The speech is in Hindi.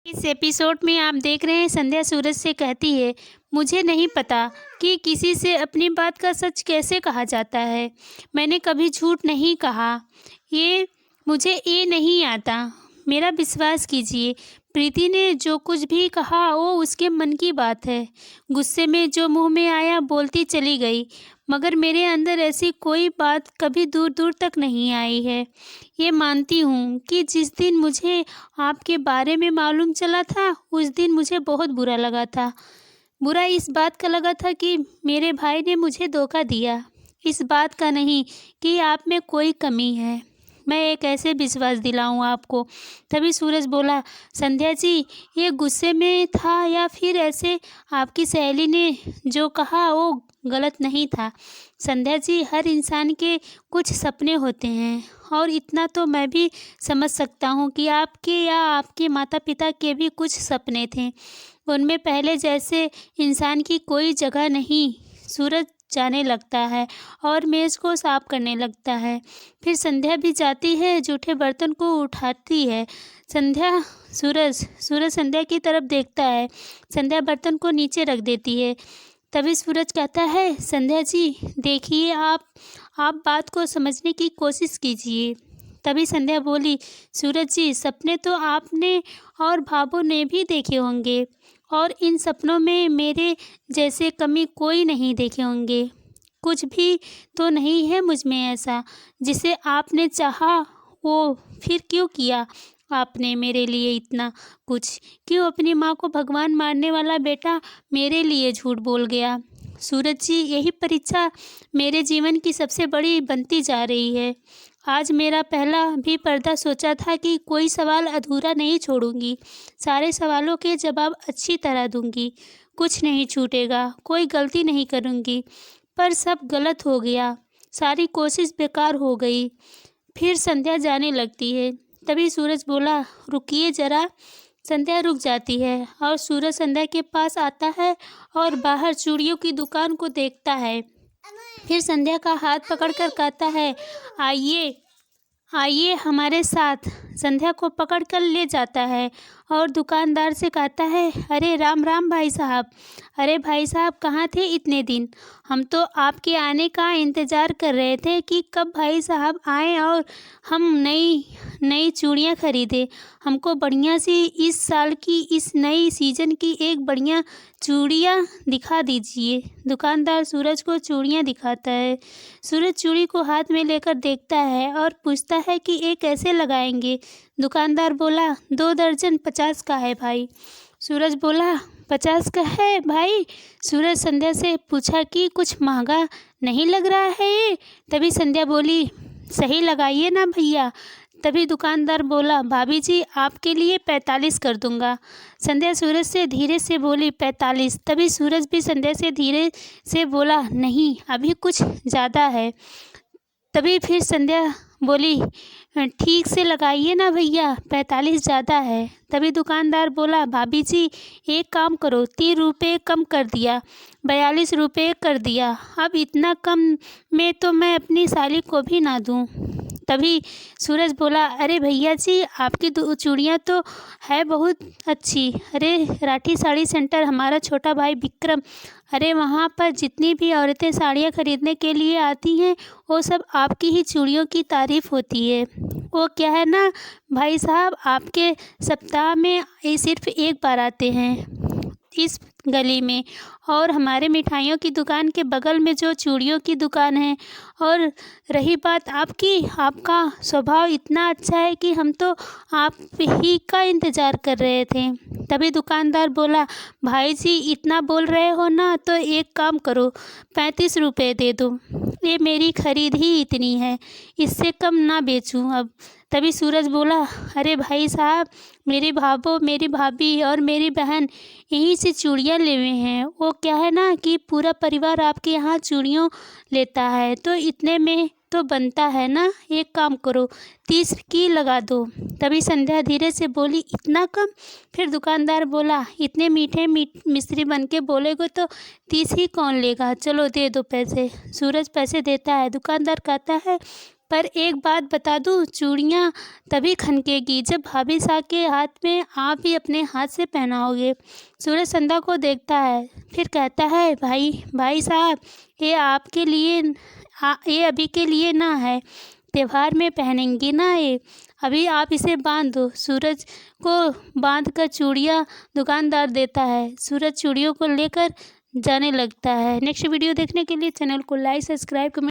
इस एपिसोड में आप देख रहे हैं संध्या सूरज से कहती है, मुझे नहीं पता कि किसी से अपनी बात का सच कैसे कहा जाता है। मैंने कभी झूठ नहीं कहा। मुझे ये नहीं आता। मेरा विश्वास कीजिए, प्रीति ने जो कुछ भी कहा वो उसके मन की बात है। गुस्से में जो मुंह में आया बोलती चली गई, मगर मेरे अंदर ऐसी कोई बात कभी दूर दूर तक नहीं आई है। ये मानती हूँ कि जिस दिन मुझे आपके बारे में मालूम चला था उस दिन मुझे बहुत बुरा लगा था। बुरा इस बात का लगा था कि मेरे भाई ने मुझे धोखा दिया, इस बात का नहीं कि आप में कोई कमी है। मैं एक ऐसे विश्वास दिलाऊं आपको। तभी सूरज बोला, संध्या जी, ये गुस्से में था या फिर ऐसे आपकी सहेली ने जो कहा वो गलत नहीं था। संध्या जी, हर इंसान के कुछ सपने होते हैं और इतना तो मैं भी समझ सकता हूँ कि आपके या आपके माता पिता के भी कुछ सपने थे। उनमें पहले जैसे इंसान की कोई जगह नहीं। सूरज जाने लगता है और मेज़ को साफ करने लगता है। फिर संध्या भी जाती है, जूठे बर्तन को उठाती है। सूरज संध्या की तरफ देखता है। संध्या बर्तन को नीचे रख देती है। तभी सूरज कहता है, संध्या जी देखिए, आप बात को समझने की कोशिश कीजिए। तभी संध्या बोली, सूरज जी, सपने तो आपने और भाभो ने भी देखे होंगे और इन सपनों में मेरे जैसे कमी कोई नहीं देखे होंगे। कुछ भी तो नहीं है मुझ में ऐसा जिसे आपने चाहा वो फिर क्यों किया आपने मेरे लिए इतना कुछ? क्यों अपनी माँ को भगवान मानने वाला बेटा मेरे लिए झूठ बोल गया? सूरज जी, यही परीक्षा मेरे जीवन की सबसे बड़ी बनती जा रही है। आज मेरा पहला भी पर्दा सोचा था कि कोई सवाल अधूरा नहीं छोड़ूंगी, सारे सवालों के जवाब अच्छी तरह दूंगी, कुछ नहीं छूटेगा, कोई गलती नहीं करूंगी। पर सब गलत हो गया, सारी कोशिश बेकार हो गई। फिर संध्या जाने लगती है। तभी सूरज बोला, रुकिए जरा। संध्या रुक जाती है और सूरज संध्या के पास आता है और बाहर चूड़ियों की दुकान को देखता है। फिर संध्या का हाथ पकड़कर कहता है, आइए आइए हमारे साथ। संध्या को पकड़कर ले जाता है और दुकानदार से कहता है, अरे राम राम भाई साहब। अरे भाई साहब, कहाँ थे इतने दिन? हम तो आपके आने का इंतज़ार कर रहे थे कि कब भाई साहब आएँ और हम नई नई चूड़ियाँ खरीदें। हमको बढ़िया सी इस साल की इस नई सीजन की एक बढ़िया चूड़ियाँ दिखा दीजिए। दुकानदार सूरज को चूड़ियाँ दिखाता है। सूरज चूड़ी को हाथ में लेकर देखता है और पूछता है कि ये कैसे लगाएंगे? दुकानदार बोला, 2 दर्जन 50 का है भाई। सूरज बोला, 50 का है भाई? सूरज संध्या से पूछा कि कुछ महंगा नहीं लग रहा है ये? तभी संध्या बोली, सही लगाइए ना भैया। तभी दुकानदार बोला, भाभी जी आपके लिए 45 कर दूंगा। संध्या सूरज से धीरे से बोली, 45। तभी सूरज भी संध्या से धीरे से बोला, नहीं अभी कुछ ज़्यादा है। तभी फिर संध्या बोली, ठीक से लगाइए ना भैया, 45 ज़्यादा है। तभी दुकानदार बोला, भाभी जी एक काम करो, 3 रुपये कम कर दिया, 42 रुपये कर दिया। अब इतना कम में तो मैं अपनी साली को भी ना दूँ। तभी सूरज बोला, अरे भैया जी आपकी चूड़ियाँ तो है बहुत अच्छी। अरे राठी साड़ी सेंटर, हमारा छोटा भाई विक्रम, अरे वहाँ पर जितनी भी औरतें साड़ियाँ खरीदने के लिए आती हैं वो सब आपकी ही चूड़ियों की तारीफ़ होती है। वो क्या है ना भाई साहब, आपके सप्ताह में ये सिर्फ एक बार आते हैं इस गली में, और हमारे मिठाइयों की दुकान के बगल में जो चूड़ियों की दुकान है। और रही बात आपकी, आपका स्वभाव इतना अच्छा है कि हम तो आप ही का इंतज़ार कर रहे थे। तभी दुकानदार बोला, भाई जी इतना बोल रहे हो ना तो एक काम करो, 35 रुपये दे दो। ये मेरी खरीद ही इतनी है, इससे कम ना बेचूं अब। तभी सूरज बोला, अरे भाई साहब, मेरी भाभो, मेरी भाभी और मेरी बहन यहीं से चूड़ियाँ ले हुए हैं। वो क्या है ना कि पूरा परिवार आपके यहाँ चूड़ियों लेता है, तो इतने में तो बनता है ना। एक काम करो, 30 की लगा दो। तभी संध्या धीरे से बोली, इतना कम? फिर दुकानदार बोला, इतने मीठे मिस्त्री बन के बोलेगे तो 30 ही कौन लेगा, चलो दे दो पैसे। सूरज पैसे देता है। दुकानदार कहता है, पर एक बात बता दूँ, चूड़ियाँ तभी खनकेगी जब भाभी साहब के हाथ में आप भी अपने हाथ से पहनाओगे। सूरज संध्या को देखता है, फिर कहता है, भाई साहब, ये आपके लिए ये अभी के लिए ना है, त्योहार में पहनेंगी ना ये, अभी आप इसे बांध दो। सूरज को बांध कर चूड़ियाँ दुकानदार देता है। सूरज चूड़ियों को लेकर जाने लगता है। नेक्स्ट वीडियो देखने के लिए चैनल को लाइक, सब्सक्राइब, कमेंट